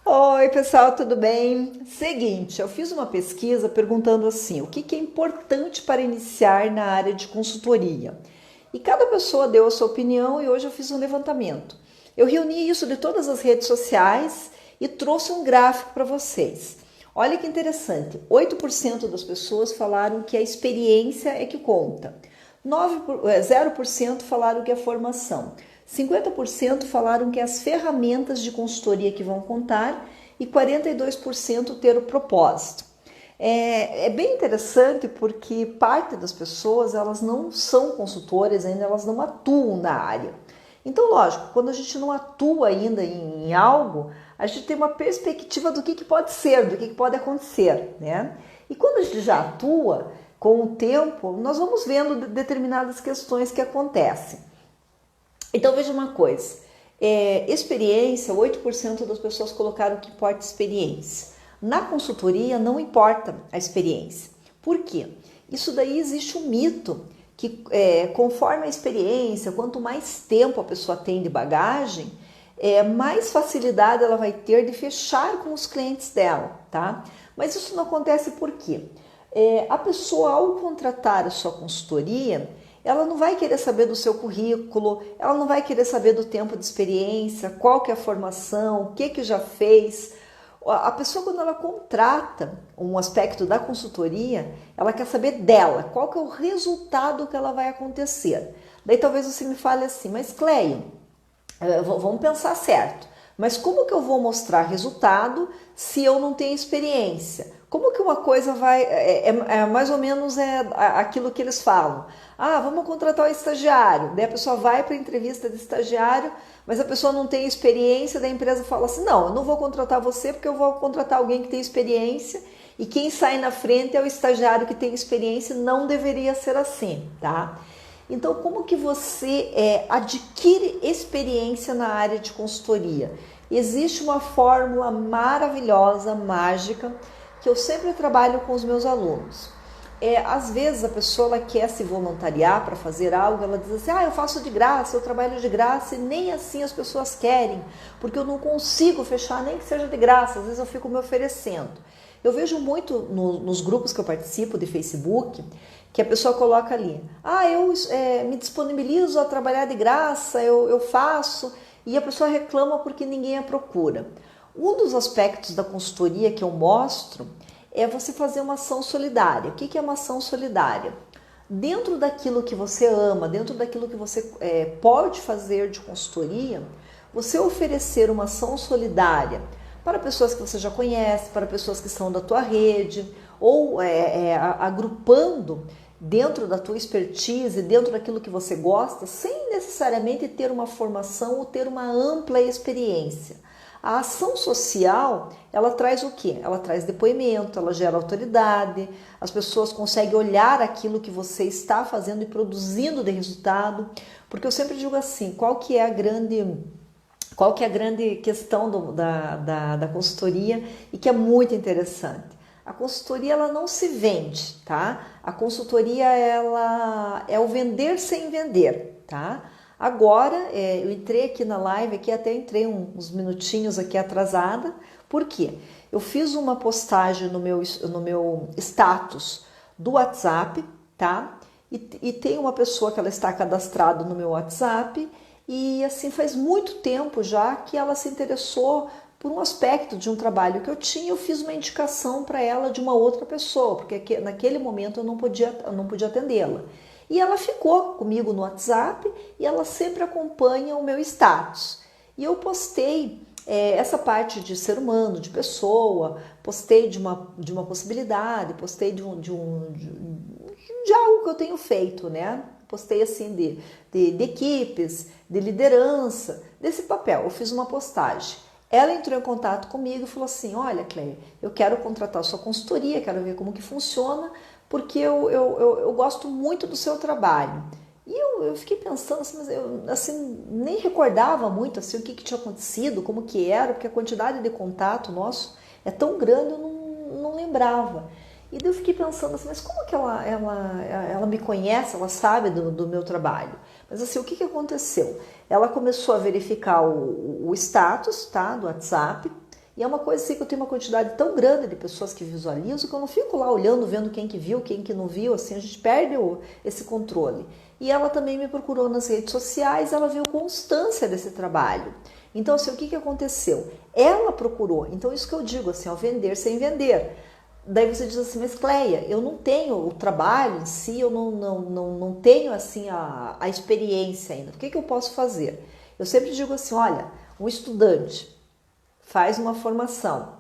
Oi, pessoal, tudo bem? Seguinte, eu fiz uma pesquisa perguntando assim, o que é importante para iniciar na área de consultoria? E cada pessoa deu a sua opinião e hoje eu fiz um levantamento. Eu reuni isso de todas as redes sociais e trouxe um gráfico para vocês. Olha que interessante, 8% das pessoas falaram que a experiência é que conta. 0% falaram que é formação. 50% falaram que é as ferramentas de consultoria que vão contar e 42% ter o propósito. É bem interessante porque parte das pessoas elas não são consultoras ainda, elas não atuam na área. Então, lógico, quando a gente não atua ainda em algo, a gente tem uma perspectiva do que pode ser, do que pode acontecer, né? E quando a gente já atua, com o tempo, nós vamos vendo determinadas questões que acontecem. Então veja uma coisa, experiência, 8% das pessoas colocaram que importa experiência. Na consultoria não importa a experiência. Por quê? Isso daí existe um mito que conforme a experiência, quanto mais tempo a pessoa tem de bagagem, mais facilidade ela vai ter de fechar com os clientes dela, tá? Mas isso não acontece por quê? A pessoa ao contratar a sua consultoria, ela não vai querer saber do seu currículo, ela não vai querer saber do tempo de experiência, qual que é a formação, o que já fez. A pessoa, quando ela contrata um aspecto da consultoria, ela quer saber dela, qual que é o resultado que ela vai acontecer. Daí talvez você me fale assim, mas Cleio, vamos pensar certo, mas como que eu vou mostrar resultado se eu não tenho experiência? Como que uma coisa vai... mais ou menos aquilo que eles falam. Ah, vamos contratar o estagiário. Daí a pessoa vai para a entrevista de estagiário, mas a pessoa não tem experiência, daí a empresa fala assim, não, eu não vou contratar você porque eu vou contratar alguém que tem experiência e quem sai na frente é o estagiário que tem experiência, não deveria ser assim, tá? Então, como que você adquire experiência na área de consultoria? Existe uma fórmula maravilhosa, mágica, que eu sempre trabalho com os meus alunos. Às vezes a pessoa ela quer se voluntariar para fazer algo, ela diz assim, eu faço de graça, eu trabalho de graça, e nem assim as pessoas querem, porque eu não consigo fechar nem que seja de graça, às vezes eu fico me oferecendo. Eu vejo muito nos grupos que eu participo de Facebook, que a pessoa coloca ali, eu me disponibilizo a trabalhar de graça, eu faço, e a pessoa reclama porque ninguém a procura. Um dos aspectos da consultoria que eu mostro é você fazer uma ação solidária. O que é uma ação solidária? Dentro daquilo que você ama, dentro daquilo que você pode fazer de consultoria, você oferecer uma ação solidária para pessoas que você já conhece, para pessoas que são da tua rede, ou agrupando dentro da tua expertise, dentro daquilo que você gosta, sem necessariamente ter uma formação ou ter uma ampla experiência. A ação social, ela traz o quê? Ela traz depoimento, ela gera autoridade, as pessoas conseguem olhar aquilo que você está fazendo e produzindo de resultado, porque eu sempre digo assim, qual que é a grande questão da consultoria e que é muito interessante? A consultoria ela não se vende, tá? A consultoria ela é o vender sem vender, tá? Agora, eu entrei aqui na live, até entrei uns minutinhos aqui atrasada, por quê? Eu fiz uma postagem no meu status do WhatsApp, tá? E tem uma pessoa que ela está cadastrada no meu WhatsApp e assim faz muito tempo já que ela se interessou por um aspecto de um trabalho que eu tinha, eu fiz uma indicação para ela de uma outra pessoa, porque naquele momento eu não podia atendê-la. E ela ficou comigo no WhatsApp e ela sempre acompanha o meu status. E eu postei essa parte de ser humano, de pessoa, postei de uma possibilidade, postei de algo que eu tenho feito, né? Postei assim de equipes, de liderança, desse papel. Eu fiz uma postagem. Ela entrou em contato comigo e falou assim, olha, Cleia, eu quero contratar a sua consultoria, quero ver como que funciona, porque eu gosto muito do seu trabalho. E eu fiquei pensando assim, mas eu assim, nem recordava muito assim, o que tinha acontecido, como que era, porque a quantidade de contato nosso é tão grande, eu não lembrava. E daí eu fiquei pensando assim, mas como que ela me conhece, ela sabe do meu trabalho? Mas assim, o que aconteceu? Ela começou a verificar o status, tá, do WhatsApp, E é uma coisa assim que eu tenho uma quantidade tão grande de pessoas que visualizam que eu não fico lá olhando, vendo quem que viu, quem que não viu, assim, a gente perde esse controle. E ela também me procurou nas redes sociais, ela viu constância desse trabalho. Então, assim, o que aconteceu? Ela procurou, então isso que eu digo, assim, ao vender sem vender. Daí você diz assim, mas Cleia, eu não tenho o trabalho em si, eu não tenho assim a experiência ainda. O que eu posso fazer? Eu sempre digo assim, olha, um estudante faz uma formação,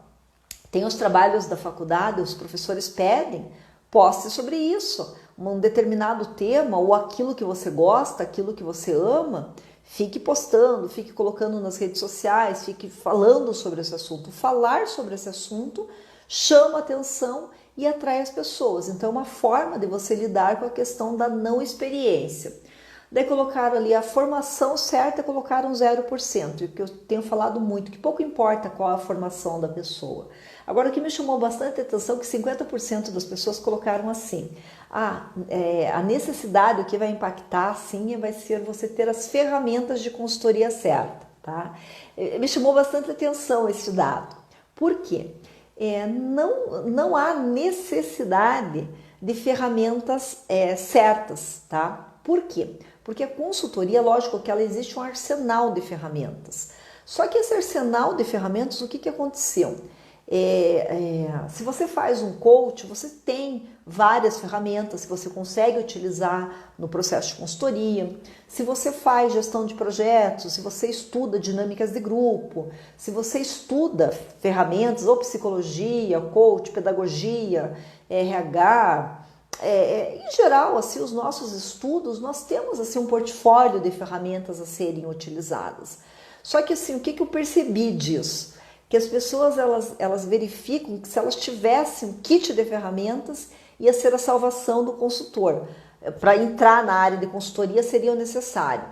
tem os trabalhos da faculdade, os professores pedem, poste sobre isso, um determinado tema ou aquilo que você gosta, aquilo que você ama, fique postando, fique colocando nas redes sociais, fique falando sobre esse assunto. Falar sobre esse assunto chama atenção e atrai as pessoas. Então é uma forma de você lidar com a questão da não experiência. Daí colocaram ali a formação certa, colocaram 0%, e que eu tenho falado muito, que pouco importa qual a formação da pessoa. Agora, o que me chamou bastante atenção é que 50% das pessoas colocaram assim, a necessidade, o que vai impactar, sim, vai ser você ter as ferramentas de consultoria certa, tá? Me chamou bastante atenção esse dado. Por quê? Não há necessidade de ferramentas certas, tá? Por quê? Porque a consultoria, lógico que ela existe um arsenal de ferramentas. Só que esse arsenal de ferramentas, o que aconteceu? Se você faz um coach, você tem várias ferramentas que você consegue utilizar no processo de consultoria. Se você faz gestão de projetos, se você estuda dinâmicas de grupo, se você estuda ferramentas ou psicologia, coach, pedagogia, RH, em geral, assim, os nossos estudos, nós temos assim um portfólio de ferramentas a serem utilizadas. Só que assim, o que eu percebi disso? Que as pessoas elas verificam que se elas tivessem um kit de ferramentas, ia ser a salvação do consultor. Para entrar na área de consultoria seria o necessário.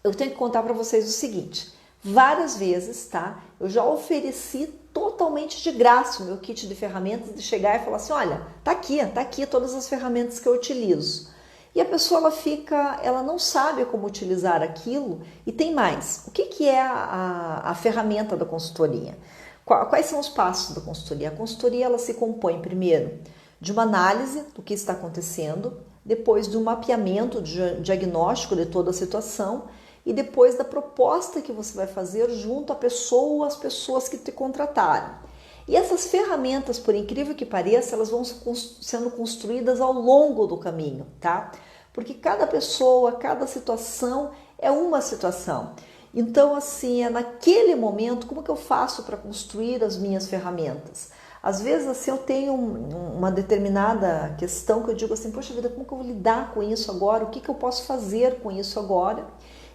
Eu tenho que contar para vocês o seguinte, várias vezes, tá? Eu já ofereci totalmente de graça o meu kit de ferramentas, de chegar e falar assim, olha, tá aqui todas as ferramentas que eu utilizo. E a pessoa ela não sabe como utilizar aquilo e tem mais. O que é a ferramenta da consultoria? Quais são os passos da consultoria? A consultoria ela se compõe primeiro de uma análise do que está acontecendo, depois de um mapeamento, diagnóstico de toda a situação e depois da proposta que você vai fazer junto à pessoa ou às pessoas que te contrataram. E essas ferramentas, por incrível que pareça, elas vão sendo construídas ao longo do caminho, tá? Porque cada pessoa, cada situação é uma situação. Então, assim, naquele momento, como que eu faço para construir as minhas ferramentas? Às vezes, assim, eu tenho uma determinada questão que eu digo assim, poxa vida, como que eu vou lidar com isso agora? O que eu posso fazer com isso agora?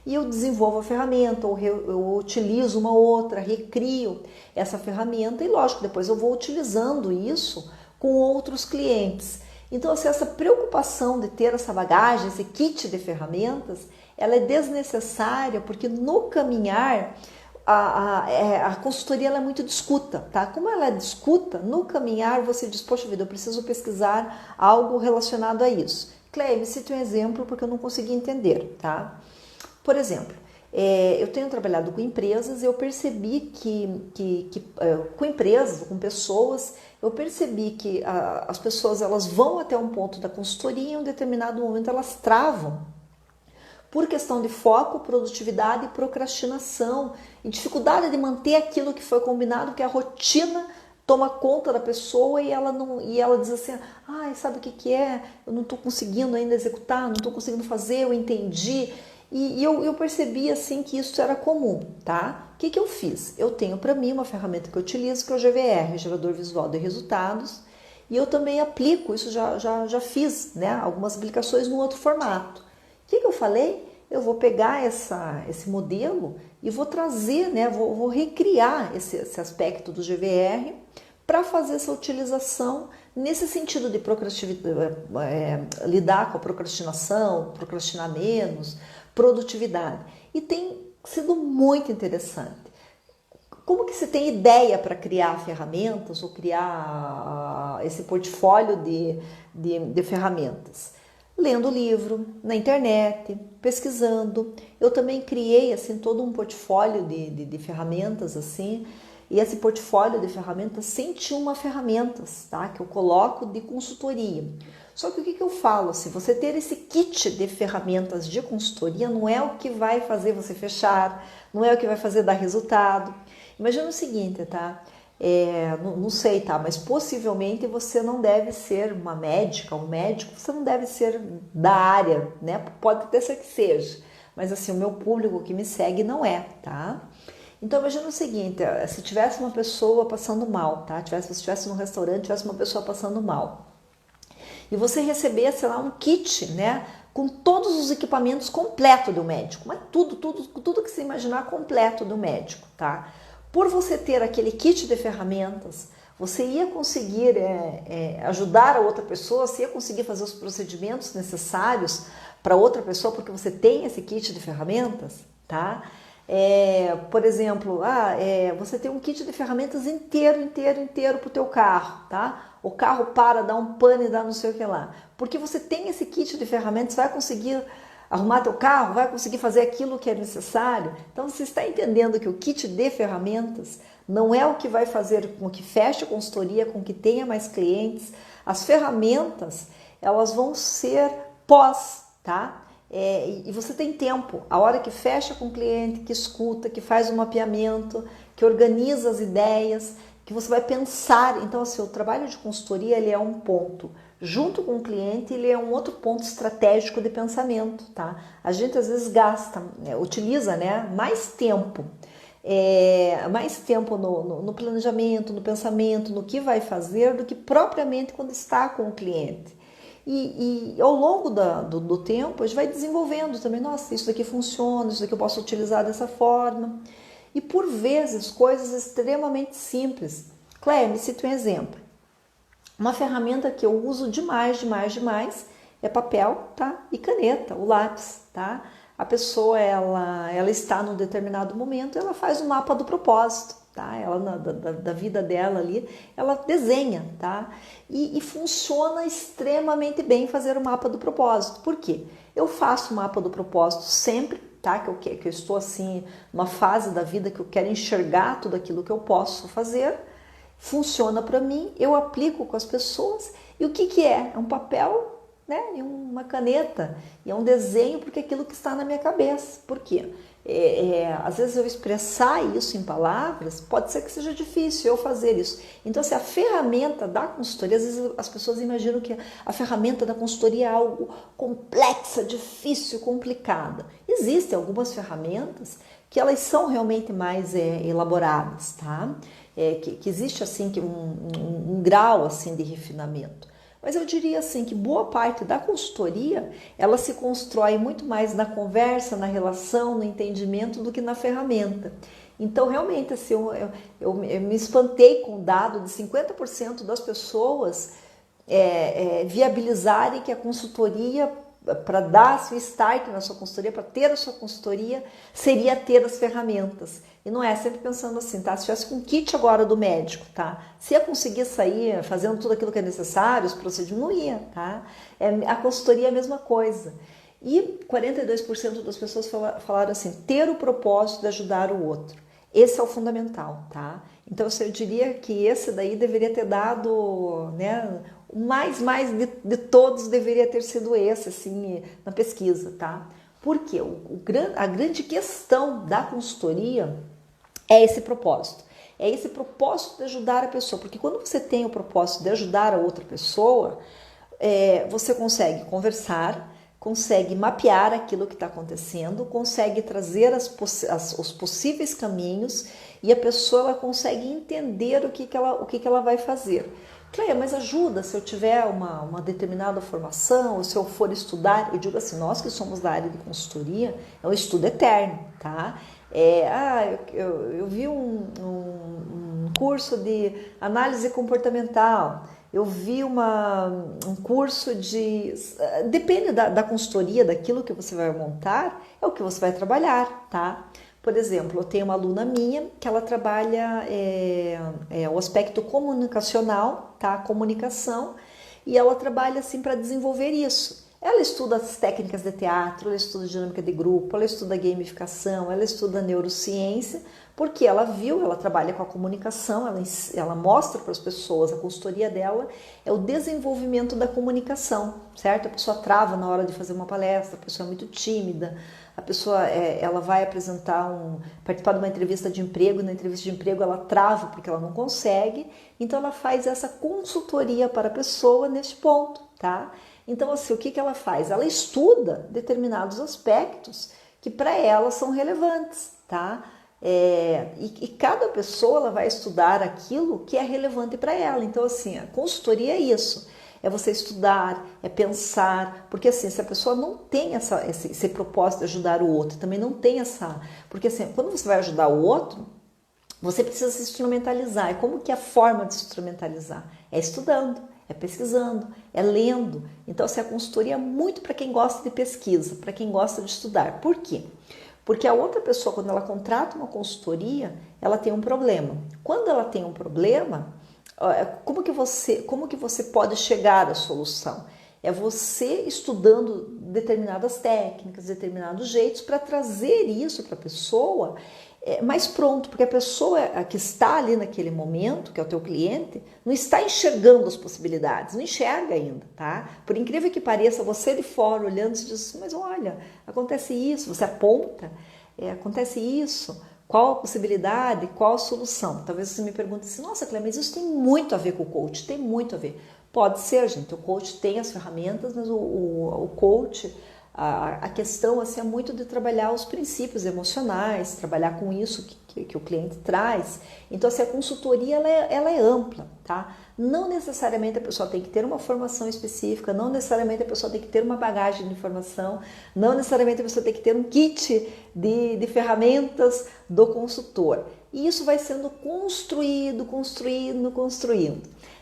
E eu desenvolvo a ferramenta, ou eu utilizo uma outra, recrio essa ferramenta e, lógico, depois eu vou utilizando isso com outros clientes. Então, assim, essa preocupação de ter essa bagagem, esse kit de ferramentas, ela é desnecessária porque no caminhar a consultoria ela é muito de escuta, tá? Como ela é de escuta, no caminhar você diz, poxa vida, eu preciso pesquisar algo relacionado a isso. Cleia, me cite um exemplo porque eu não consegui entender, tá? Por exemplo, eu tenho trabalhado com empresas e eu percebi que com empresas, com pessoas, eu percebi que as pessoas elas vão até um ponto da consultoria e em um determinado momento elas travam por questão de foco, produtividade e procrastinação e dificuldade de manter aquilo que foi combinado, que a rotina toma conta da pessoa e ela diz assim, sabe o que é? Eu não estou conseguindo ainda executar, não estou conseguindo fazer, eu entendi. E eu percebi assim que isso era comum, tá? O que eu fiz? Eu tenho para mim uma ferramenta que eu utilizo, que é o GVR, Gerador Visual de Resultados, e eu também aplico, isso já fiz, né? Algumas aplicações no outro formato. O que eu falei? Eu vou pegar esse modelo e vou trazer, né? Vou recriar esse aspecto do GVR para fazer essa utilização nesse sentido de lidar com a procrastinação, procrastinar menos, produtividade. E tem sido muito interessante. Como que você tem ideia para criar ferramentas ou criar esse portfólio de ferramentas? Lendo livro, na internet, pesquisando. Eu também criei assim todo um portfólio de ferramentas assim. E esse portfólio de ferramentas, 101 ferramentas, tá? Que eu coloco de consultoria. Só que o que eu falo? Se você ter esse kit de ferramentas de consultoria, não é o que vai fazer você fechar, não é o que vai fazer dar resultado. Imagina o seguinte, tá? Não sei, tá? Mas possivelmente você não deve ser uma médica, um médico, você não deve ser da área, né? Pode até ser que seja, mas assim, o meu público que me segue não é, tá? Então imagina o seguinte, se tivesse uma pessoa passando mal, tá? Se estivesse num restaurante, tivesse uma pessoa passando mal, e você recebesse lá um kit, né? Com todos os equipamentos completos do médico, mas tudo que você imaginar completo do médico, tá? Por você ter aquele kit de ferramentas, você ia conseguir ajudar a outra pessoa, você ia conseguir fazer os procedimentos necessários para outra pessoa, porque você tem esse kit de ferramentas, tá? Por exemplo, você tem um kit de ferramentas inteiro para o teu carro, tá? O carro para, dá um pane, dá não sei o que lá. Porque você tem esse kit de ferramentas, vai conseguir arrumar teu carro, vai conseguir fazer aquilo que é necessário. Então você está entendendo que o kit de ferramentas não é o que vai fazer com que feche a consultoria, com que tenha mais clientes. As ferramentas, elas vão ser pós, tá? E você tem tempo, a hora que fecha com o cliente, que escuta, que faz o mapeamento, que organiza as ideias, que você vai pensar. Então, assim, o trabalho de consultoria, ele é um ponto. Junto com o cliente, ele é um outro ponto estratégico de pensamento, tá? A gente às vezes utiliza, né, mais tempo no planejamento, no pensamento, no que vai fazer, do que propriamente quando está com o cliente. E ao longo do tempo, a gente vai desenvolvendo também, nossa, isso daqui funciona, isso daqui eu posso utilizar dessa forma. E por vezes, coisas extremamente simples. Cléia, me cita um exemplo. Uma ferramenta que eu uso demais é papel, tá? E caneta, o lápis, tá? A pessoa, ela está num determinado momento, ela faz um mapa do propósito, tá? Ela, da vida dela ali, ela desenha, tá? E funciona extremamente bem fazer o mapa do propósito. Por quê? Eu faço o mapa do propósito sempre, tá? Que eu estou assim, numa fase da vida que eu quero enxergar tudo aquilo que eu posso fazer. Funciona para mim, eu aplico com as pessoas. E o que é? É um papel, né? E uma caneta, e é um desenho, porque é aquilo que está na minha cabeça. Por quê? Às vezes eu expressar isso em palavras, pode ser que seja difícil eu fazer isso. Então, assim, a ferramenta da consultoria, às vezes as pessoas imaginam que a ferramenta da consultoria é algo complexa, difícil, complicada. Existem algumas ferramentas que elas são realmente mais elaboradas, tá? Que existe assim um grau assim de refinamento. Mas eu diria assim que boa parte da consultoria, ela se constrói muito mais na conversa, na relação, no entendimento do que na ferramenta. Então, realmente, assim, eu me espantei com o dado de 50% das pessoas viabilizarem que a consultoria, para dar seu start na sua consultoria, para ter a sua consultoria, seria ter as ferramentas. E não é sempre pensando assim, tá? Se tivesse com o kit agora do médico, tá? Se ia conseguir sair fazendo tudo aquilo que é necessário, os procedimentos, não ia, tá? A consultoria é a mesma coisa. E 42% das pessoas falaram assim, ter o propósito de ajudar o outro. Esse é o fundamental, tá? Então, eu diria que esse daí deveria ter dado, né? O mais de todos deveria ter sido esse, assim, na pesquisa, tá? Porque a grande questão da consultoria é esse propósito. É esse propósito de ajudar a pessoa. Porque quando você tem o propósito de ajudar a outra pessoa, você consegue conversar, consegue mapear aquilo que está acontecendo, consegue trazer os possíveis caminhos e a pessoa ela consegue entender o que ela vai fazer. Cléia, mas ajuda se eu tiver uma determinada formação, ou se eu for estudar, eu digo assim, nós que somos da área de consultoria, é um estudo eterno, tá? Eu vi um curso de análise comportamental, eu vi um curso de... Depende da consultoria, daquilo que você vai montar, é o que você vai trabalhar, tá? Por exemplo, eu tenho uma aluna minha que ela trabalha o aspecto comunicacional, tá? A comunicação, e ela trabalha assim para desenvolver isso. Ela estuda as técnicas de teatro, ela estuda dinâmica de grupo, ela estuda gamificação, ela estuda neurociência, porque ela viu, ela trabalha com a comunicação, ela mostra para as pessoas, a consultoria dela é o desenvolvimento da comunicação, certo? A pessoa trava na hora de fazer uma palestra, a pessoa é muito tímida, a pessoa ela vai participar de uma entrevista de emprego, e na entrevista de emprego ela trava porque ela não consegue, então ela faz essa consultoria para a pessoa neste ponto, tá? Então assim, o que ela faz? Ela estuda determinados aspectos que para ela são relevantes, tá? E cada pessoa ela vai estudar aquilo que é relevante para ela. Então assim, a consultoria é isso, é você estudar, é pensar, porque assim, se a pessoa não tem esse propósito de ajudar o outro, também não tem porque assim, quando você vai ajudar o outro, você precisa se instrumentalizar. E como que é a forma de se instrumentalizar? É estudando, é pesquisando, é lendo. Então assim, a consultoria é muito para quem gosta de pesquisa, para quem gosta de estudar. Por quê? Porque a outra pessoa, quando ela contrata uma consultoria, ela tem um problema. Quando ela tem um problema, como que você pode chegar à solução? É você estudando determinadas técnicas, determinados jeitos para trazer isso para a pessoa mais pronto, porque a pessoa que está ali naquele momento, que é o teu cliente, não está enxergando as possibilidades, não enxerga ainda, tá? Por incrível que pareça, você de fora olhando, você diz, mas olha, acontece isso, você aponta, acontece isso, qual a possibilidade, qual a solução? Talvez você me pergunte assim, nossa, Cléia, mas isso tem muito a ver com o coach, tem muito a ver. Pode ser, gente, o coach tem as ferramentas, mas o coach, a questão assim, é muito de trabalhar os princípios emocionais, trabalhar com isso que o cliente traz. Então, assim, a consultoria ela é ampla, tá? Não necessariamente a pessoa tem que ter uma formação específica, não necessariamente a pessoa tem que ter uma bagagem de informação, não necessariamente a pessoa tem que ter um kit de ferramentas do consultor. E isso vai sendo construído.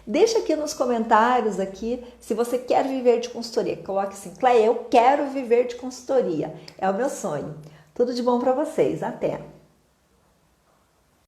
Deixa aqui nos comentários aqui se você quer viver de consultoria. Coloque assim, Cléia, eu quero viver de consultoria. É o meu sonho. Tudo de bom para vocês. Até!